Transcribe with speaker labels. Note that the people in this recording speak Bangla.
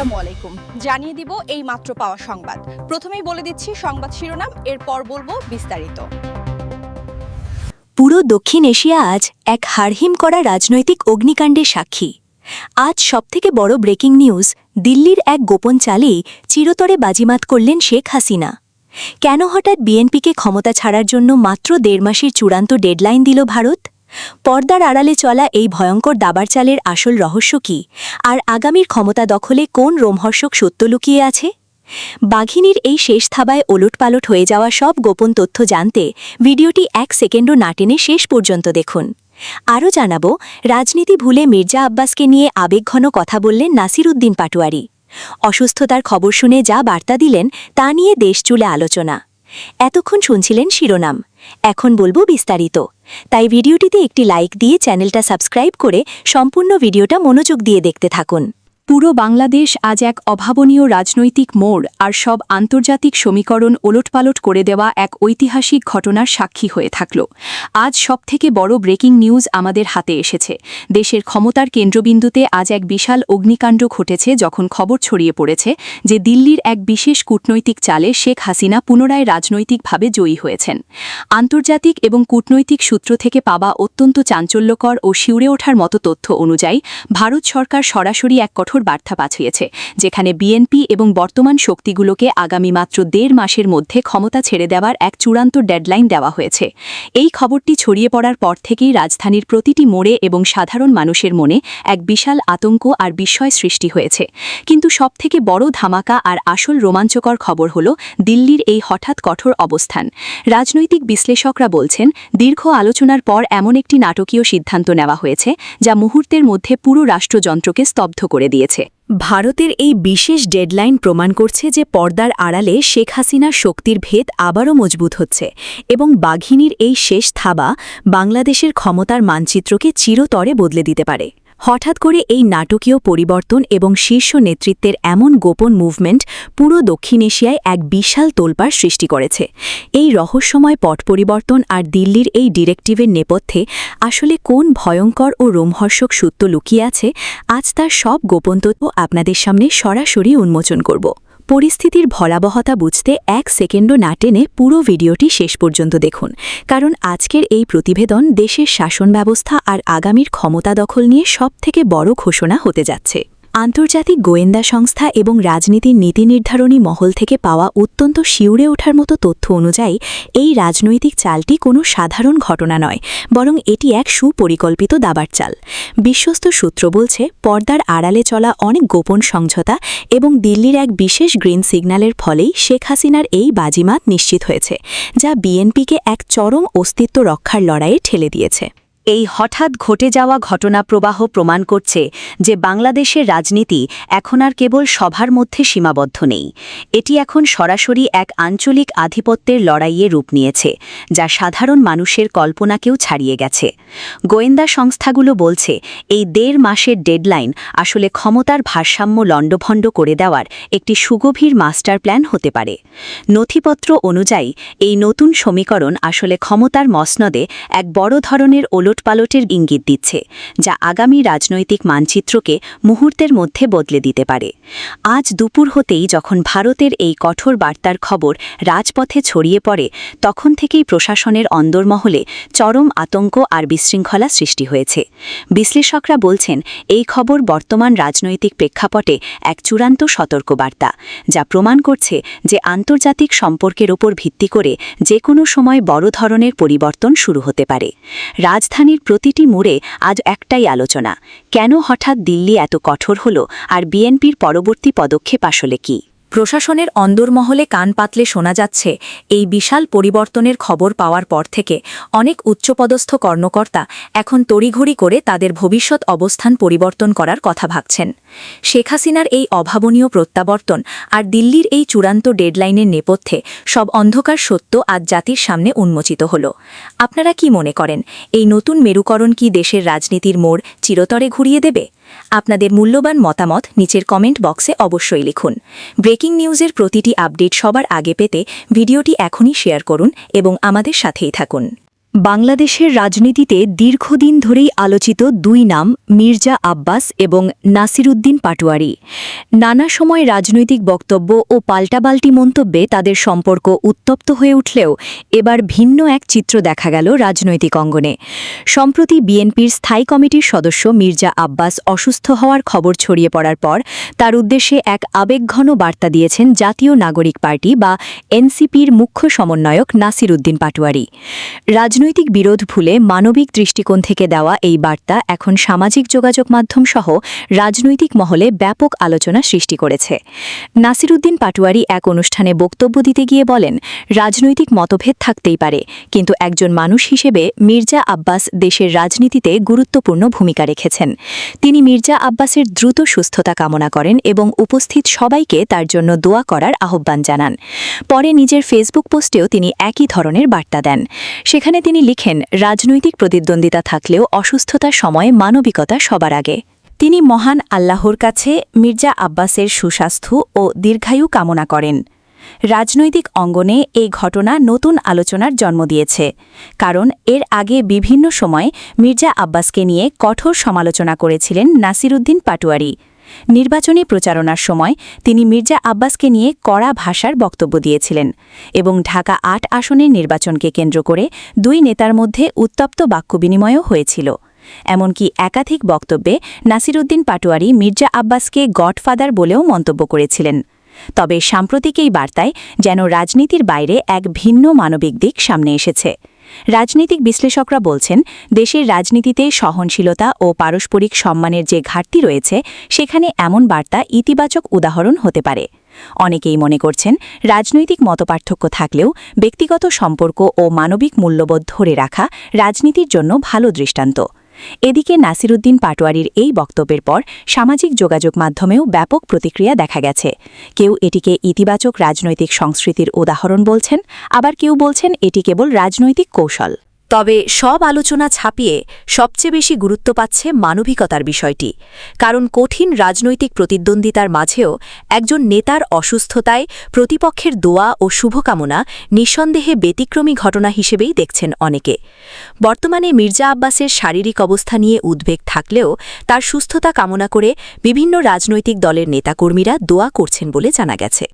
Speaker 1: আসসালামু আলাইকুম। জানিয়ে দিব এই মাত্র পাওয়া সংবাদ। প্রথমেই বলে দিচ্ছি সংবাদ শিরোনাম, এরপর বলবো বিস্তারিত।
Speaker 2: পুরো দক্ষিণ এশিয়া আজ এক হাড়হিম করা রাজনৈতিক অগ্নিকাণ্ডের সাক্ষী। আজ সবথেকে বড় ব্রেকিং নিউজ, দিল্লির এক গোপন চালেই চিরতরে বাজিমাত করলেন শেখ হাসিনা। কেন হঠাৎ বিএনপিকে ক্ষমতা ছাড়ার জন্য মাত্র 1.5 মাসের চূড়ান্ত ডেডলাইন দিল ভারত? পর্দার আড়ালে চলা এই ভয়ঙ্কর দাবার চালের আসল রহস্য কী, আর আগামীর ক্ষমতা দখলে কোন রোমহর্ষক সত্য লুকিয়ে আছে? বাঘিনীর এই শেষ থাবায় ওলটপালট হয়ে যাওয়া সব গোপন তথ্য জানতে ভিডিওটি 1 সেকেন্ডও না টেনে শেষ পর্যন্ত দেখুন। আরও জানাব, রাজনীতি ভুলে মির্জা আব্বাসকে নিয়ে আবেগঘন কথা বললেন নাসির উদ্দিন পাটোয়ারি। অসুস্থতার খবর শুনে যা বার্তা দিলেন তা নিয়ে দেশ জুড়ে আলোচনা। এতক্ষণ শুনছিলেন শিরোনাম, এখন বলবো বিস্তারিত। তাই ভিডিওটিতে একটি লাইক দিয়ে চ্যানেলটা সাবস্ক্রাইব করে সম্পূর্ণ ভিডিওটা মনোযোগ দিয়ে দেখতে থাকুন। পুরো বাংলাদেশ আজ এক অভাবনীয় রাজনৈতিক মোড় আর সব আন্তর্জাতিক সমীকরণ ওলটপালট করে দেওয়া এক ঐতিহাসিক ঘটনার সাক্ষী হয়ে থাকল। আজ সবথেকে বড় ব্রেকিং নিউজ আমাদের হাতে এসেছে। দেশের ক্ষমতার কেন্দ্রবিন্দুতে আজ এক বিশাল অগ্নিকাণ্ড ঘটেছে যখন খবর ছড়িয়ে পড়েছে যে দিল্লির এক বিশেষ কূটনৈতিক চালে শেখ হাসিনা পুনরায় রাজনৈতিকভাবে জয়ী হয়েছেন। আন্তর্জাতিক এবং কূটনৈতিক সূত্র থেকে পাওয়া অত্যন্ত চাঞ্চল্যকর ও শিউরে ওঠার মতো তথ্য অনুযায়ী ভারত সরকার সরাসরি এক কঠোর বার্তা পাঠিয়েছে, যেখানে বিএনপি এবং বর্তমান শক্তিগুলোকে আগামী মাত্র 1.5 মাসের মধ্যে ক্ষমতা ছেড়ে দেওয়ার এক চূড়ান্ত ডেডলাইন দেওয়া হয়েছে। এই খবরটি ছড়িয়ে পড়ার পর থেকেই রাজধানীর প্রতিটি মোড়ে এবং সাধারণ মানুষের মনে এক বিশাল আতঙ্ক আর বিস্ময় সৃষ্টি হয়েছে। কিন্তু সবথেকে বড় ধামাকা আর আসল রোমাঞ্চকর খবর হল দিল্লির এই হঠাৎ কঠোর অবস্থান। রাজনৈতিক বিশ্লেষকরা বলছেন, দীর্ঘ আলোচনার পর এমন একটি নাটকীয় সিদ্ধান্ত নেওয়া হয়েছে যা মুহূর্তের মধ্যে পুরো রাষ্ট্রযন্ত্রকে স্তব্ধ করে দিয়েছে। ভারতের এই বিশেষ ডেডলাইন প্রমাণ করছে যে পর্দার আড়ালে শেখ হাসিনার শক্তির ভেদ আবারও মজবুত হচ্ছে এবং বাঘিনীর এই শেষ থাবা বাংলাদেশের ক্ষমতার মানচিত্রকে চিরতরে বদলে দিতে পারে। হঠাৎ করে এই নাটকীয় পরিবর্তন এবং শীর্ষ নেতৃত্বের এমন গোপন মুভমেন্ট পুরো দক্ষিণ এশিয়ায় এক বিশাল তোলপাড় সৃষ্টি করেছে। এই রহস্যময় পট পরিবর্তন আর দিল্লির এই ডিরেক্টিভের নেপথ্যে আসলে কোন ভয়ঙ্কর ও রোমহর্ষক সত্য লুকিয়ে আছে, আজ তার সব গোপন তথ্য আপনাদের সামনে সরাসরি উন্মোচন করব। পরিস্থিতির ভয়াবহতা বুঝতে 1 সেকেন্ডও না টেনে পুরো ভিডিওটি শেষ পর্যন্ত দেখুন, কারণ আজকের এই প্রতিবেদন দেশের শাসন ব্যবস্থা আর আগামীর ক্ষমতা দখল নিয়ে সবথেকে বড় ঘোষণা হতে যাচ্ছে। আন্তর্জাতিক গোয়েন্দা সংস্থা এবং রাজনীতির নীতি নির্ধারণী মহল থেকে পাওয়া অত্যন্ত শিউরে ওঠার মতো তথ্য অনুযায়ী এই রাজনৈতিক চালটি কোনো সাধারণ ঘটনা নয়, বরং এটি এক সুপরিকল্পিত দাবার চাল। বিশ্বস্ত সূত্র বলছে, পর্দার আড়ালে চলা অনেক গোপন সমঝোতা এবং দিল্লির এক বিশেষ গ্রিন সিগন্যালের ফলেই শেখ হাসিনার এই বাজিমাত নিশ্চিত হয়েছে, যা বিএনপিকে এক চরম অস্তিত্ব রক্ষার লড়াইয়ে ঠেলে দিয়েছে। এই হঠাৎ ঘটে যাওয়া ঘটনা প্রবাহ প্রমাণ করছে যে বাংলাদেশের রাজনীতি এখন আর কেবল সভার মধ্যে সীমাবদ্ধ নেই। এটি এখন সরাসরি এক আঞ্চলিক আধিপত্যের লড়াইয়ে রূপ নিয়েছে, যা সাধারণ মানুষের কল্পনাকেও ছাড়িয়ে গেছে। গোয়েন্দা সংস্থাগুলো বলছে, এই 1.5 মাসের ডেডলাইন আসলে ক্ষমতার ভারসাম্য লণ্ডভণ্ড করে দেওয়ার একটি সুগভীর মাস্টার প্ল্যান হতে পারে। নথিপত্র অনুযায়ী এই নতুন সমীকরণ আসলে ক্ষমতার মসনদে এক বড় ধরনের পালটের ইঙ্গিত দিচ্ছে, যা আগামী রাজনৈতিক মানচিত্রকে মুহূর্তের মধ্যে বদলে দিতে পারে। আজ দুপুর হতেই যখন ভারতের এই কঠোর বার্তার খবর রাজপথে ছড়িয়ে পড়ে, তখন থেকেই প্রশাসনের অন্দরমহলে চরম আতঙ্ক আর বিশৃঙ্খলা সৃষ্টি হয়েছে। বিশ্লেষকরা বলছেন, এই খবর বর্তমান রাজনৈতিক প্রেক্ষাপটে এক চূড়ান্ত সতর্কবার্তা, যা প্রমাণ করছে যে আন্তর্জাতিক সম্পর্কের ওপর ভিত্তি করে যে কোনো সময় বড় ধরনের পরিবর্তন শুরু হতে পারে। রাজধানীর প্রতিটি মোড়ে আজ একটাই আলোচনা, কেন হঠাৎ দিল্লি এত কঠোর হল আর বিএনপির পরবর্তী পদক্ষেপ আসলে কি? প্রশাসনের অন্দরমহলে কান পাতলে শোনা যাচ্ছে, এই বিশাল পরিবর্তনের খবর পাওয়ার পর থেকে অনেক উচ্চপদস্থ কর্মকর্তা এখন তড়িঘড়ি করে তাদের ভবিষ্যৎ অবস্থান পরিবর্তন করার কথা ভাবছেন। শেখ হাসিনার এই অভাবনীয় প্রত্যাবর্তন আর দিল্লির এই চূড়ান্ত ডেডলাইনের নেপথ্যে সব অন্ধকার সত্য আজ জাতির সামনে উন্মোচিত হল। আপনারা কি মনে করেন, এই নতুন মেরুকরণ কি দেশের রাজনীতির মোড় চিরতরে ঘুরিয়ে দেবে? আপনাদের মূল্যবান মতামত নিচের কমেন্ট বক্সে অবশ্যই লিখুন। ব্রেকিং নিউজের প্রতিটি আপডেট সবার আগে পেতে ভিডিওটি এখনই শেয়ার করুন এবং আমাদের সাথেই থাকুন। বাংলাদেশের রাজনীতিতে দীর্ঘদিন ধরেই আলোচিত দুই নাম মির্জা আব্বাস এবং নাসিরুদ্দিন পাটোয়ারি। নানা সময় রাজনৈতিক বক্তব্য ও পাল্টাপাল্টি মন্তব্যে তাদের সম্পর্ক উত্তপ্ত হয়ে উঠলেও এবার ভিন্ন এক চিত্র দেখা গেল রাজনৈতিক অঙ্গনে। সম্প্রতি বিএনপির স্থায়ী কমিটির সদস্য মির্জা আব্বাস অসুস্থ হওয়ার খবর ছড়িয়ে পড়ার পর তার উদ্দেশ্যে এক আবেগঘন বার্তা দিয়েছেন জাতীয় নাগরিক পার্টি বা এনসিপির মুখ্য সমন্বয়ক নাসিরুদ্দিন পাটোয়ারি। রাজনৈতিক বিরোধ ভুলে মানবিক দৃষ্টিকোণ থেকে দেওয়া এই বার্তা এখন সামাজিক যোগাযোগ মাধ্যম সহ রাজনৈতিক মহলে ব্যাপক আলোচনা সৃষ্টি করেছে। নাসিরুদ্দিন পাটোয়ারি এক অনুষ্ঠানে বক্তব্য দিতে গিয়ে বলেন, রাজনৈতিক মতভেদ থাকতেই পারে, কিন্তু একজন মানুষ হিসেবে মির্জা আব্বাস দেশের রাজনীতিতে গুরুত্বপূর্ণ ভূমিকা রেখেছেন। তিনি মির্জা আব্বাসের দ্রুত সুস্থতা কামনা করেন এবং উপস্থিত সবাইকে তার জন্য দোয়া করার আহ্বান জানান। পরে নিজের ফেসবুক পোস্টেও তিনি একই ধরনের বার্তা দেন। সেখানে তিনি লিখেন, রাজনৈতিক প্রতিদ্বন্দ্বিতা থাকলেও অসুস্থতার সময় মানবিকতা সবার আগে। তিনি মহান আল্লাহর কাছে মির্জা আব্বাসের সুস্বাস্থ্য ও দীর্ঘায়ু কামনা করেন। রাজনৈতিক অঙ্গনে এই ঘটনা নতুন আলোচনার জন্ম দিয়েছে, কারণ এর আগে বিভিন্ন সময় মির্জা আব্বাসকে নিয়ে কঠোর সমালোচনা করেছিলেন নাসিরুদ্দিন পাটোয়ারি। নির্বাচনী প্রচারণার সময় তিনি মির্জা আব্বাসকে নিয়ে কড়া ভাষার বক্তব্য দিয়েছিলেন এবং ঢাকা ৮ আসনের নির্বাচনকে কেন্দ্র করে দুই নেতার মধ্যে উত্তপ্ত বাক্য বিনিময়ও হয়েছিল। এমনকি একাধিক বক্তব্যে নাসিরুদ্দিন পাটোয়ারি মির্জা আব্বাসকে গডফাদার বলেও মন্তব্য করেছিলেন। তবে সাম্প্রতিক এই বার্তায় যেন রাজনীতির বাইরে এক ভিন্ন মানবিক দিক সামনে এসেছে। রাজনৈতিক বিশ্লেষকরা বলছেন, দেশের রাজনীতিতে সহনশীলতা ও পারস্পরিক সম্মানের যে ঘাটতি রয়েছে, সেখানে এমন বার্তা ইতিবাচক উদাহরণ হতে পারে। অনেকেই মনে করছেন, রাজনৈতিক মতপার্থক্য থাকলেও ব্যক্তিগত সম্পর্ক ও মানবিক মূল্যবোধ ধরে রাখা রাজনীতির জন্য ভালো দৃষ্টান্ত। এদিকে নাসিরুদ্দিন পাটোয়ারির এই বক্তব্যের পর সামাজিক যোগাযোগ মাধ্যমেও ব্যাপক প্রতিক্রিয়া দেখা গেছে। কেউ এটিকে ইতিবাচক রাজনৈতিক সংস্কৃতির উদাহরণ বলছেন, আবার কেউ বলছেন এটি কেবল রাজনৈতিক কৌশল। তবে সব আলোচনা ছাপিয়ে সবচেয়ে বেশি গুরুত্ব পাচ্ছে মানবিকতার বিষয়টি, কারণ কঠিন রাজনৈতিক প্রতিদ্বন্দ্বিতার মাঝেও একজন নেতার অসুস্থতায় প্রতিপক্ষের দোয়া ও শুভকামনা নিঃসন্দেহে ব্যতিক্রমী ঘটনা হিসেবেই দেখছেন অনেকে। বর্তমানে মির্জা আব্বাসের শারীরিক অবস্থা নিয়ে উদ্বেগ থাকলেও তার সুস্থতা কামনা করে বিভিন্ন রাজনৈতিক দলের নেতাকর্মীরা দোয়া করছেন বলে জানা গেছে।